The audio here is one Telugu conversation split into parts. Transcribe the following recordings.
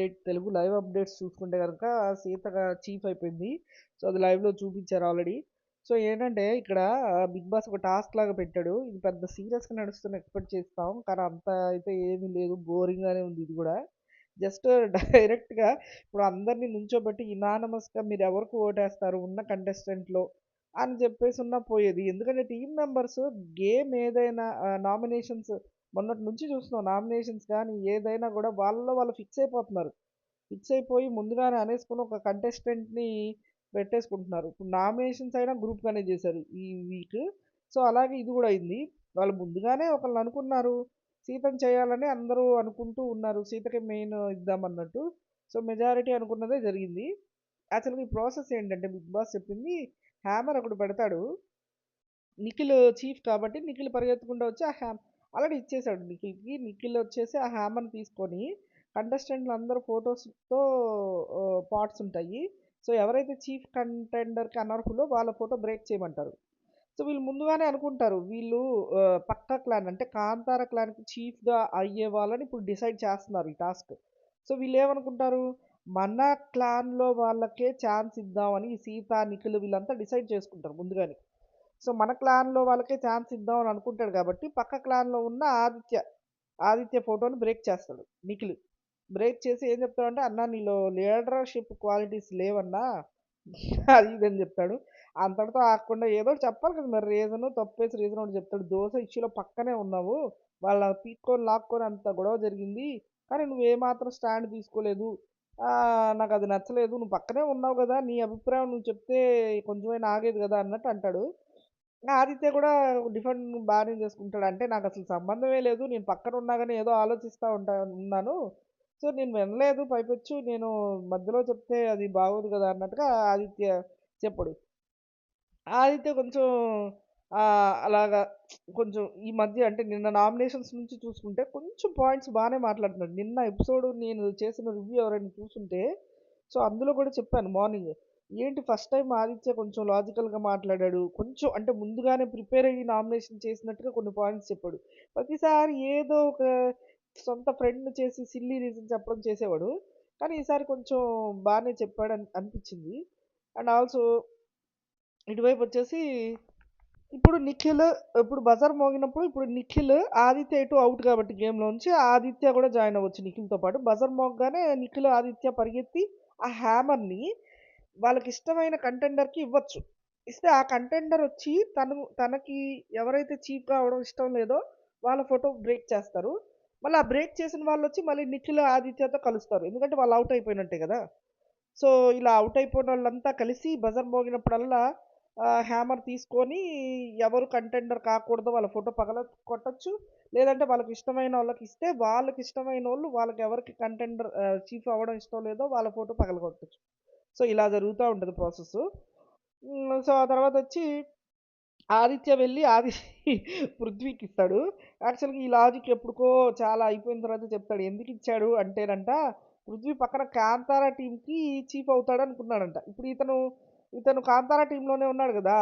అప్డేట్ తెలుగు లైవ్ అప్డేట్స్ చూసుకుంటే కనుక సీత చీఫ్ అయిపోయింది. సో అది లైవ్లో చూపించారు ఆల్రెడీ. సో ఏంటంటే ఇక్కడ బిగ్ బాస్ ఒక టాస్క్ లాగా పెట్టాడు. ఇది పెద్ద సీరియస్గా నడుస్తున్న ఎక్స్పెక్ట్ చేస్తాం, కానీ అంత అయితే ఏమీ లేదు, బోరింగ్గానే ఉంది ఇది కూడా. జస్ట్ డైరెక్ట్గా ఇప్పుడు అందరినీ నుంచోబెట్టి ఇనానమస్గా మీరు ఎవరికి ఓటేస్తారు ఉన్న కంటెస్టెంట్లో అని చెప్పేసి ఉన్నా పోయేది. ఎందుకంటే టీం మెంబర్స్ గేమ్ ఏదైనా నామినేషన్స్ మొన్నటి నుంచి చూస్తున్నాం, నామినేషన్స్ కానీ ఏదైనా కూడా వాళ్ళలో వాళ్ళు ఫిక్స్ అయిపోతున్నారు. ఫిక్స్ అయిపోయి ముందుగానే అనేసుకుని ఒక కంటెస్టెంట్ని పెట్టేసుకుంటున్నారు. ఇప్పుడు నామినేషన్స్ అయినా గ్రూప్గానే చేశారు ఈ వీక్. సో అలాగే ఇది కూడా అయింది. వాళ్ళు ముందుగానే ఒకళ్ళు అనుకున్నారు సీతను చేయాలని, అందరూ అనుకుంటూ ఉన్నారు సీతకి మెయిన్ ఇద్దామన్నట్టు. సో మెజారిటీ అనుకున్నదే జరిగింది. యాక్చువల్గా ఈ ప్రాసెస్ ఏంటంటే బిగ్ బాస్ చెప్పింది, హ్యామర్ ఒకటి పెడతాడు. నిఖిల్ చీఫ్ కాబట్టి నిఖిల్ పరిగెత్తుకుంటూ వచ్చి ఆ ఆల్రెడీ ఇచ్చేసాడు నిఖిల్కి. నిఖిల్ వచ్చేసి ఆ హ్యామర్ని తీసుకొని కంటెస్టెంట్లు అందరూ ఫొటోస్తో పార్ట్స్ ఉంటాయి. సో ఎవరైతే చీఫ్ కంటెండర్కి అనర్హులో వాళ్ళ ఫోటో బ్రేక్ చేయమంటారు. సో వీళ్ళు ముందుగానే అనుకుంటారు వీళ్ళు పక్కా క్లాన్ అంటే కాంతార క్లాన్కి చీఫ్గా అయ్యే వాళ్ళని ఇప్పుడు డిసైడ్ చేస్తున్నారు ఈ టాస్క్. సో వీళ్ళు ఏమనుకుంటారు, మన క్లాన్లో వాళ్ళకే ఛాన్స్ ఇద్దామని ఈ సీత నిఖిల్ వీళ్ళంతా డిసైడ్ చేసుకుంటారు ముందుగానే. సో మన క్లాన్లో వాళ్ళకే ఛాన్స్ ఇద్దాం అని అనుకుంటాడు కాబట్టి పక్క క్లాన్లో ఉన్న ఆదిత్య ఫోటోని బ్రేక్ చేస్తాడు నిఖిల్. బ్రేక్ చేసి ఏం చెప్తాడంటే, అన్నా నీలో లీడర్షిప్ క్వాలిటీస్ లేవన్నా అది ఇది అని చెప్తాడు. అంతటితో ఆగకుండా ఏదో ఒకటి చెప్పాలి కదా మరి, రీజను తప్పేసి రీజన్ ఒకటి చెప్తాడు. దోశ ఇష్యూలో పక్కనే ఉన్నావు, వాళ్ళ పీక్కొని లాక్కొని అంత గొడవ జరిగింది, కానీ నువ్వు ఏమాత్రం స్టాండ్ తీసుకోలేదు. నాకు అది నచ్చలేదు, నువ్వు పక్కనే ఉన్నావు కదా, నీ అభిప్రాయం నువ్వు చెప్తే కొంచెమైనా ఆగేది కదా అన్నట్టు అంటాడు. ఆదిత్య కూడా డిఫెండ్ బాగానే చేసుకుంటాడు. అంటే నాకు అసలు సంబంధమే లేదు, నేను పక్కన ఉన్నా కానీ ఏదో ఆలోచిస్తూ ఉన్నాను. సో నేను వినలేదు, పైపెచ్చు నేను మధ్యలో చెప్తే అది బాగోదు కదా అన్నట్టుగా ఆదిత్య చెప్పడు. ఆదిత్య కొంచెం అలాగా కొంచెం ఈ మధ్య అంటే నిన్న నామినేషన్స్ నుంచి చూసుకుంటే కొంచెం పాయింట్స్ బాగానే మాట్లాడుతున్నాడు. నిన్న ఎపిసోడ్ నేను చేసిన రివ్యూ ఎవరైనా చూసుంటే, సో అందులో కూడా చెప్పాను మార్నింగ్, ఏంటి ఫస్ట్ టైం ఆదిత్య కొంచెం లాజికల్గా మాట్లాడాడు, కొంచెం అంటే ముందుగానే ప్రిపేర్ అయ్యి నామినేషన్ చేసినట్టుగా కొన్ని పాయింట్స్ చెప్పాడు. ప్రతిసారి ఏదో ఒక సొంత ఫ్రెండ్ చేసి సిల్లీ రీజన్ చెప్పడం చేసేవాడు, కానీ ఈసారి కొంచెం బాగానే చెప్పాడు అనిపించింది. అండ్ ఆల్సో ఇటువైపు వచ్చేసి ఇప్పుడు నిఖిల్, ఇప్పుడు బజార్ మోగినప్పుడు ఇప్పుడు నిఖిల్ ఆదిత్య ఎటు అవుట్ కాబట్టి గేమ్లోంచి ఆదిత్య కూడా జాయిన్ అవ్వచ్చు నిఖిల్తో పాటు. బజర్ మోగగానే నిఖిల్ ఆదిత్య పరిగెత్తి ఆ హ్యామర్ని వాళ్ళకి ఇష్టమైన కంటెండర్కి ఇవ్వచ్చు. ఇస్తే ఆ కంటెండర్ వచ్చి తనకి ఎవరైతే చీఫ్గా అవడం ఇష్టం లేదో వాళ్ళ ఫోటో బ్రేక్ చేస్తారు. మళ్ళీ ఆ బ్రేక్ చేసిన వాళ్ళు వచ్చి మళ్ళీ నిఖిల్ ఆదిత్యతో కలుస్తారు, ఎందుకంటే వాళ్ళు అవుట్ అయిపోయినట్టే కదా. సో ఇలా అవుట్ అయిపోయిన వాళ్ళంతా కలిసి బజర్ మోగినప్పుడల్లా హ్యామర్ తీసుకొని ఎవరు కంటెండర్ కాకూడదో వాళ్ళ ఫోటో పగల కొట్టచ్చు. లేదంటే వాళ్ళకి ఇష్టమైన వాళ్ళకి ఇస్తే వాళ్ళకి ఇష్టమైన వాళ్ళు వాళ్ళకి ఎవరికి కంటెండర్ చీఫ్ అవ్వడం ఇష్టం లేదో వాళ్ళ ఫోటో పగల కొట్టచ్చు. సో ఇలా జరుగుతూ ఉంటుంది ప్రాసెస్. సో ఆ తర్వాత వచ్చి ఆదిత్య వెళ్ళి పృథ్వీకి ఇస్తాడు. యాక్చువల్గా ఈ లాజిక్ ఎప్పుడుకో చాలా అయిపోయిన తర్వాత చెప్తాడు. ఎందుకు ఇచ్చాడు అంటేనంట, పృథ్వీ పక్కన కాంతారా టీంకి చీఫ్ అవుతాడు అనుకున్నాడంట. ఇప్పుడు ఇతను కాంతారా టీంలోనే ఉన్నాడు కదా.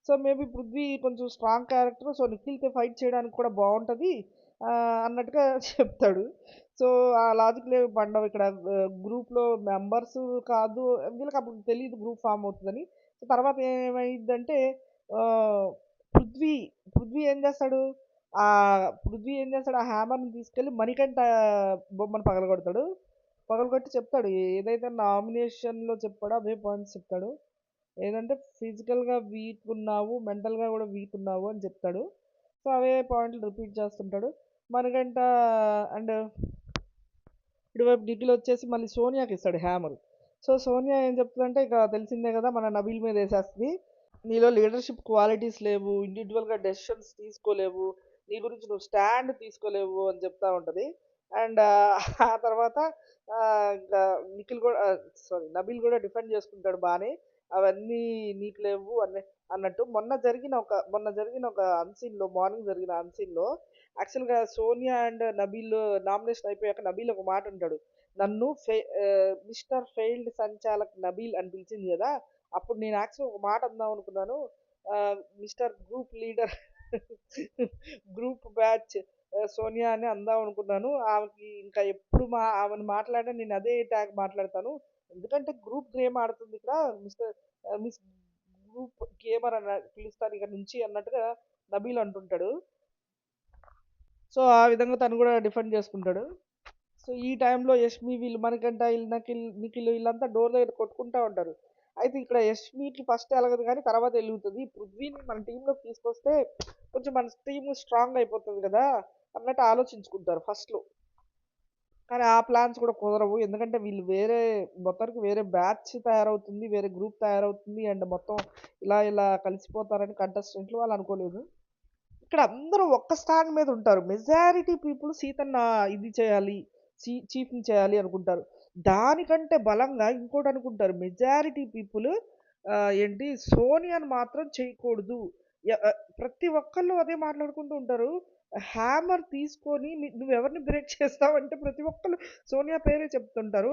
సో మేబీ పృథ్వీ కొంచెం స్ట్రాంగ్ క్యారెక్టర్, సో నిఖిల్తో ఫైట్ చేయడానికి కూడా బాగుంటుంది అన్నట్టుగా చెప్తాడు. సో ఆ లాజిక్లు ఏమి పండవు ఇక్కడ. గ్రూప్లో మెంబర్స్ కాదు, వీళ్ళకి అప్పుడు తెలియదు గ్రూప్ ఫామ్ అవుతుందని. సో తర్వాత ఏమైందంటే ఆ, పృథ్వీ పృథ్వీ ఏం చేస్తాడు ఆ ఆ హ్యామర్ని తీసుకెళ్ళి మణికంఠ బొమ్మను పగలగొడతాడు. పగలగొట్టి చెప్తాడు ఏదైతే నామినేషన్లో చెప్పాడో అవే పాయింట్స్ చెప్తాడు. ఏదంటే ఫిజికల్గా వీక్ ఉన్నావు, మెంటల్గా కూడా వీక్ ఉన్నావు అని చెప్తాడు. సో అవే పాయింట్లు రిపీట్ చేస్తుంటాడు మణికంఠ. అండ్ ఇటువైపు నిఖిల్ వచ్చేసి మళ్ళీ సోనియాకి ఇస్తాడు హ్యామర్. సో సోనియా ఏం చెప్తుందంటే, ఇక తెలిసిందే కదా మన నబీల్ మీద వేసేస్తుంది, నీలో లీడర్షిప్ క్వాలిటీస్ లేవు, ఇండివిజువల్గా డెసిషన్స్ తీసుకోలేవు, నీ గురించి నువ్వు స్టాండ్ తీసుకోలేవు అని చెప్తా ఉంటుంది. అండ్ ఆ తర్వాత ఇంకా నిఖిల్ కూడా సారీ నబీల్ కూడా డిఫెండ్ చేసుకుంటాడు బాగానే, అవన్నీ నీకు లేవు అన్నట్టు. మొన్న జరిగిన ఒక అన్సీన్లో, మార్నింగ్ జరిగిన అన్సీన్లో యాక్చువల్గా సోనియా అండ్ నబీల్ నామినేషన్ అయిపోయాక నబీల్ ఒక మాట అంటాడు, నన్ను మిస్టర్ ఫెయిల్డ్ సంచాలక్ నబీల్ అని పిలిచింది కదా, అప్పుడు నేను యాక్చువల్ ఒక మాట అందాం అనుకున్నాను, mister group leader group batch Sonia అని అందాం అనుకున్నాను. ఆమెకి ఇంకా ఎప్పుడు ఆమెను మాట్లాడినా నేను అదే ట్యాగ్ మాట్లాడతాను. ఎందుకంటే గ్రూప్ గేమ్ ఆడుతుంది ఇక్కడ. మిస్ గ్రూప్ గేమర్ అని పిలుస్తాను ఇక నుంచి అన్నట్టుగా నబీల్ అంటుంటాడు. సో, ఆ విధంగా తను కూడా డిఫెండ్ చేసుకుంటాడు. సో, ఈ టైంలో యష్మి వీళ్ళు మణికంఠ వీళ్ళు నిఖిల్ వీళ్ళంతా డోర్ దగ్గర కొట్టుకుంటా ఉంటారు. అయితే ఇక్కడ యష్మికి ఫస్ట్ ఎలగదు కానీ తర్వాత ఎలుగుతది. పృథ్వీని మన టీంలోకి తీసుకొస్తే కొంచెం మన టీమ్ స్ట్రాంగ్ అయిపోతది కదా అన్నట్టు ఆలోచించుకుంటారు ఫస్ట్‌లో. కానీ ఆ ప్లాన్స్ కూడా కుదరవు. ఎందుకంటే వీళ్ళు మొత్తానికి వేరే బ్యాచ్ తయారవుతుంది. వేరే గ్రూప్ తయారవుతుంది. అండ్ మొత్తం ఇలా కలిసిపోతారని కంటెస్టెంట్లు వాళ్ళు అనుకోలేదు. ఇక్కడ అందరూ ఒక్క స్టాండ్ మీద ఉంటారు. మెజారిటీ పీపుల్ సీతన్న ఇది చేయాలి, చీఫ్‌ని చేయాలి అనుకుంటారు. దానికంటే బలంగా ఇంకోటి అనుకుంటారు. మెజారిటీ పీపుల్ ఏంటి సోనియాని మాత్రం చేయకూడదు. ప్రతి ఒక్కళ్ళు అదే మాట్లాడుకుంటూ ఉంటారు. హ్యామర్ తీసుకొని నువ్వెవరిని బ్రేక్ చేస్తావంటే ప్రతి ఒక్కళ్ళు సోనియా పేరే చెప్తుంటారు.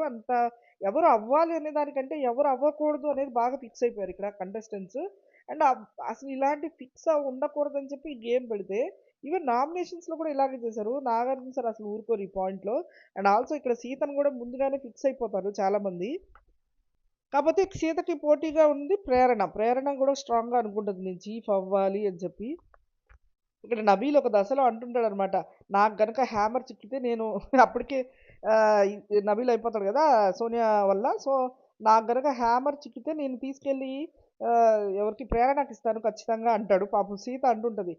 ఎవరు అవ్వాలి అనే దానికంటే ఎవరు అవ్వకూడదు అనేది బాగా ఫిక్స్ అయిపోయారు ఇక్కడ కంటెస్టెంట్స్. అండ్ అసలు ఇలాంటి ఫిక్స్ ఉండకూడదని చెప్పి ఈ గేమ్ పెడితే ఈవెన్ నామినేషన్స్‌లో కూడా ఇలాగే చేశారు. నాగార్జున సార్ అసలు ఊరుకోరు ఈ పాయింట్‌లో. అండ్ ఆల్సో ఇక్కడ సీతను కూడా ముందుగానే ఫిక్స్ అయిపోతారు చాలామంది. కాకపోతే సీతకి పోటీగా ఉంది ప్రేరణ. ప్రేరణ కూడా స్ట్రాంగ్‌గా అనుకుంటది నేను చీఫ్ అవ్వాలి అని చెప్పి. ఇక్కడ నబీల్ ఒక దశలో అంటుంటాడనమాట. నాకు గనక హ్యామర్ చిక్కితే నేను అప్పటికే నబీల్ అయిపోతాడు కదా సోనియా వల్ల. సో, నాకు గనక హ్యామర్ చిక్కితే నేను తీసుకెళ్ళి ఎవరికి ప్రేరణకి ఇస్తాను ఖచ్చితంగా అంటాడు. పాపం సీత అంటుంటది.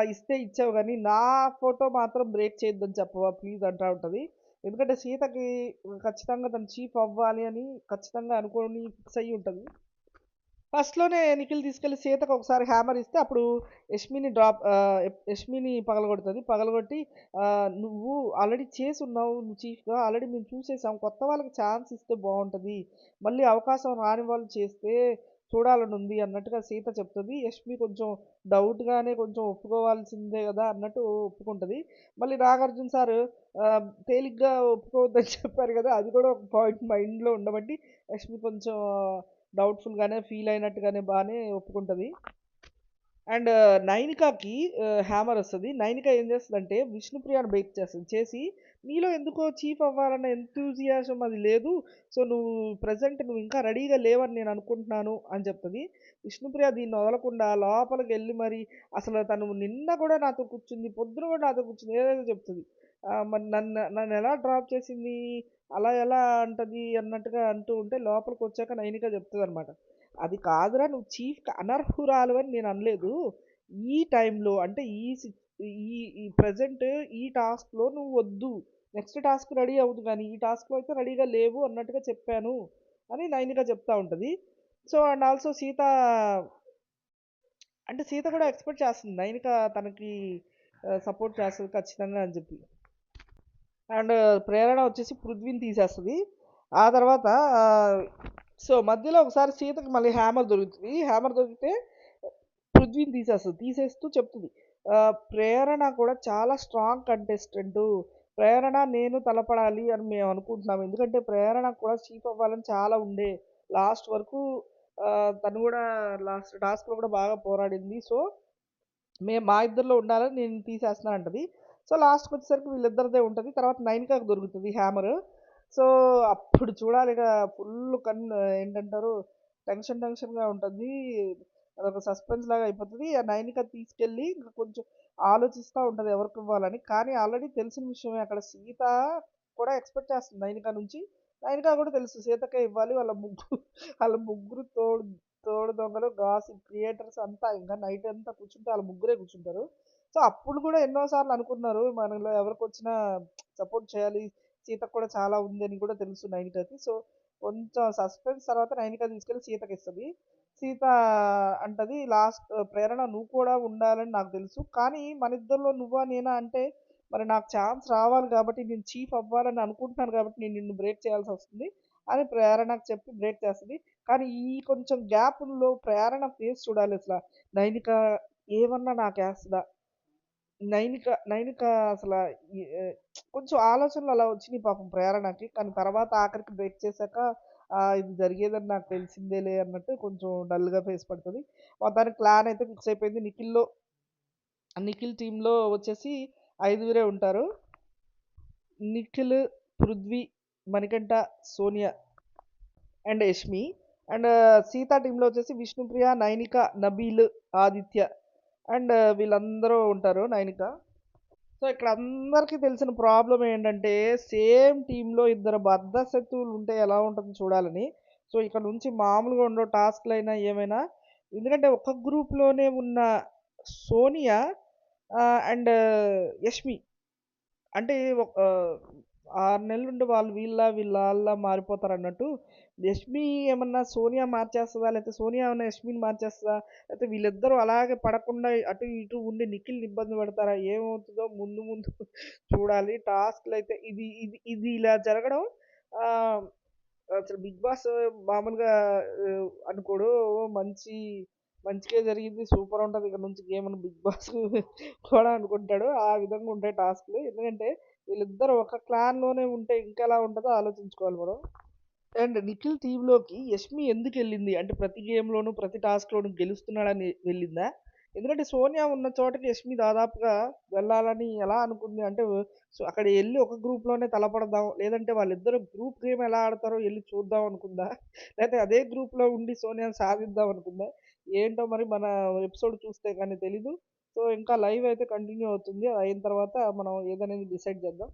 ఇస్తే ఇచ్చావు గానీ నా ఫోటో మాత్రం బ్రేక్ చేయొద్దని చెప్పవా ప్లీజ్ అంటా ఉంటది. ఎందుకంటే సీతకి ఖచ్చితంగా తను చీఫ్ అవ్వాలి అని ఖచ్చితంగా అనుకోని ఫిక్స్ అయ్యి ఉంటది. ఫస్ట్‌లోనే నిఖిల్ తీసుకెళ్ళి సీతకు ఒకసారి హ్యామర్ ఇస్తే అప్పుడు యష్మిని పగలగొడతది. పగలగొట్టి "నువ్వు ఆల్రెడీ చేసున్నావు నువ్వు చీఫ్‌గా. ఆల్రెడీ మేము చూసేసాం. కొత్త వాళ్ళకి ఛాన్స్ ఇస్తే బావుంటది. మళ్ళీ అవకాశం రాని వాళ్ళు చేస్తే చూడాలనుంది" అన్నట్టుగా సీత చెప్తది. యష్మి కొంచెం డౌట్‌గానే కొంచెం ఒప్పుకోవాల్సిందే గదా అన్నట్టు ఒప్పుకుంటది. మళ్ళీ నాగార్జున సారు తేలిగ్గా ఒప్పుకోవద్దని చెప్పారు గదా! అది కూడా ఒక పాయింట్ మైండ్‌లో ఉండబట్టి యష్మి కొంచెం డౌట్‌ఫుల్‌గానే ఫీల్ అయినట్టుగానే బానే ఒప్పుకుంటది. అండ్ నైనికాకి హ్యామర్ వస్తది. నైనిక ఏం చేస్తదంటే విష్ణుప్రియని బెయిట్ చేస్తది. చేసి నీలో ఎందుకో చీఫ్ అవ్వాలన్న ఎంతూజియాజం అది లేదు. సో, నువ్వు ఇంకా రెడీగా లేవని నేను అనుకుంటున్నాను అని చెప్తది. విష్ణుప్రియ దీన్ని వదలకుండా లోపలికెళ్ళి మరి అసలు తను నిన్న కూడా నాతో కూర్చుంది. పొద్దున కూడా నాతో కూర్చుంది. ఏదేదో చెప్తది. మరి నన్నెలా డ్రాప్ చేసింది? అలా ఎలా అంటది అన్నట్టుగా అంటూ ఉంటే లోపలికొచ్చాక నైనిక చెప్తదనమాట. అది కాదురా నువ్వు చీఫ్‌కి అనర్హురాలు నేను అనలేదు. ఈ టైంలో అంటే ఈ ప్రెజెంట్ ఈ టాస్క్‌లో నువ్వు వద్దు. నెక్స్ట్ టాస్క్ రెడీ అవ్వుదు గానీ, ఈ టాస్క్‌లో అయితే రెడీగా లేవు అన్నట్టుగా చెప్పాను అని నైనిక చెప్తా ఉంటది. సో, అండ్ ఆల్సో సీత కూడా ఎక్స్‌పెక్ట్ చేస్తుంది. నైనిక తనకి సపోర్ట్ చేస్తది ఖచ్చితంగా అని చెప్పి. అండ్ ప్రేరణ వచ్చేసి పృథ్వీని తీసేస్తది. ఆ తర్వాత సో, మధ్యలో ఒకసారి సీతకి మళ్ళీ హ్యామర్ దొరుకుతది. హ్యామర్ దొరికితే పృథ్వీని తీసేస్తది. తీసేస్తూ చెప్తది. ప్రేరణ కూడా చాలా స్ట్రాంగ్ కంటెస్టెంటు. ప్రేరణ నేను తలపడాలి అని మేము అనుకుంటున్నాం. ఎందుకంటే ప్రేరణకు కూడా చీఫ్ అవ్వాలని చాలా ఉండే. లాస్ట్ వరకు తను కూడా లాస్ట్ టాస్క్‌లో కూడా బాగా పోరాడింది. సో, మా ఇద్దరిలో ఉండాలని నేను తీసేస్తున్నా అంటది. సో, లాస్ట్‌కొచ్చేసరికి వీళ్ళిద్దరిదే ఉంటది. తర్వాత నైనికాకి దొరుకుతది హ్యామరు. సో, అప్పుడు చూడాలిగ ఫుల్లు ఏంటంటారు టెన్షన్‌గా ఉంటది. అదొక సస్పెన్స్ లాగా అయిపోతది. ఆ నైనిక తీసుకెళ్ళి ఇంక కొంచెం ఆలోచిస్తా ఉంటది ఎవరికివ్వాలని. కానీ ఆల్రెడీ తెలిసిన విషయమే అక్కడ సీత కూడా ఎక్స్‌పెక్ట్ చేస్తుంది నైనిక నుంచి. నైనిక కూడా తెలుసు సీతకే ఇవ్వాలి. వాళ్ళ ముగ్గురు తోడు దొంగలు, గాసిప్ క్రియేటర్స్ అంతా ఇంకా నైట్ అంతా కూర్చుంటే ఆళ్ళ ముగ్గురే కూర్చుంటారు. సో, అప్పుడు కూడా ఎన్నో సార్లు అనుకున్నారు మనలో ఎవరికొచ్చినా సపోర్ట్ చేయాలి. సీతకు కూడా చాలా ఉందని కూడా తెలుసు నైనికకి. సో, కొంచెం సస్పెన్స్ తర్వాత నైనిక తీసుకెళ్ళి సీతకిస్తది. సీత అంటది ప్రేరణ నువ్వు కూడా ఉండాలని నాకు తెలుసు. కానీ మనిద్దరిలో నువ్వా నేనా అంటే మరి నాకు ఛాన్స్ రావాలి కాబట్టి నేను చీఫ్ అవ్వాలని అనుకుంటున్నాను కాబట్టి నేను నిన్ను బ్రేక్ చేయాల్సొస్తుంది అని ప్రేరణకు చెప్పి బ్రేక్ చేస్తది. కానీ ఈ కొంచెం గ్యాపుల్లో ప్రేరణ ఫేస్ చూడాలసల. నైనిక ఏమన్నా నాకేస్తదా? నైనిక అసల ఈ కొంచెం ఆలోచనలు అలా వచ్చినియి పాపం ప్రేరణకి. కానీ తర్వాత ఆఖరికి బ్రేక్ చేశాక ఇది జరిగేదని నాకు తెలిసిందేలే అన్నట్టు కొంచెం డల్‌గా ఫేస్ పడతది. మొత్తానికి ప్లాన్ అయితే ఫిక్స్ అయిపోయింది. నిఖిల్ టీమ్‌లో వచ్చేసి ఐదుగురే ఉంటారు. నిఖిల్, పృథ్వీ, మణికంఠ, సోనియా అండ్ యష్మి. అండ్ సీత టీంలో వచ్చేసి విష్ణుప్రియ, నైనిక, నబీల్, ఆదిత్య అండ్ వీళ్ళందరూ ఉంటారు. నైనిక. సో ఇక్కడ అందరికీ తెలిసిన ప్రాబ్లం ఏంటంటే సేమ్ టీంలో ఇద్దరు బద్ధ శత్రువులు ఉంటే ఎలా ఉంటుంది చూడాలని. సో ఇక్కడ నుంచి మామూలుగా ఉండవు టాస్క్లు అయినా ఏమైనా. ఎందుకంటే ఒక గ్రూప్లోనే ఉన్న సోనియా అండ్ యష్మి అంటే ఒక 6 నెలలుండి వాళ్ళు వీళ్ళ మారిపోతారు అన్నట్టు. యష్మి ఏమన్నా సోనియా మార్చేస్తుందా? లేకపోతే సోనియా ఏమన్నా యష్మిని మార్చేస్తుందా? లేకపోతే వీళ్ళిద్దరూ అలాగే పడకుండా అటు ఇటు ఉండి నిఖిల్ని ఇబ్బంది పెడతారా? ఏమవుతుందో ముందు ముందు చూడాలి. టాస్క్లు అయితే ఇది ఇది ఇది ఇలా జరగడం ఆహ్, అసలు బిగ్ బాస్ మామూలుగా అనుకోడు. మంచిగే జరిగింది. సూపర్ ఉంటది. ఇక నుంచి గేమ్ అని బిగ్ బాస్ కూడా అనుకుంటాడు. ఆ విధంగా ఉంటాయి టాస్క్‌లు. ఎందుకంటే వీళ్ళిద్దరూ ఒక క్లాన్‌లోనే ఉంటే ఇంకెలా ఉంటదో ఆలోచించుకోవాలి మనం. అండ్ నిఖిల్ టీమ్‌లోకి యష్మి ఎందుకెళ్ళింది? అంటే ప్రతి గేమ్‌లోనూ, ప్రతి టాస్క్‌లోనూ గెలుస్తున్నాడని వెళ్ళిందా? ఎందుకంటే సోనియా ఉన్న చోటకి యష్మి దాదాపుగా వెళ్ళాలని ఎలా అనుకుంది? అంటే సో అక్కడ ఎళ్లి ఒక గ్రూప్‌లోనే తలపడదాం. లేదంటే వాళ్ళిద్దరూ గ్రూప్ గేమ్ ఎలా ఆడతారో ఎళ్లి చూద్దాం అనుకుందా? లేతే అదే గ్రూప్‌లో ఉండి సోనియాని సాధిద్దాం అనుకుందా? ఏంటో మరి మన ఎపిసోడ్ చూస్తే గాని తెలీదు. సో ఇంకా లైవ్ అయితే కంటిన్యూ అవుతుంది. అది అయిన తర్వాత మనం ఏదనేది డిసైడ్ చేద్దాం.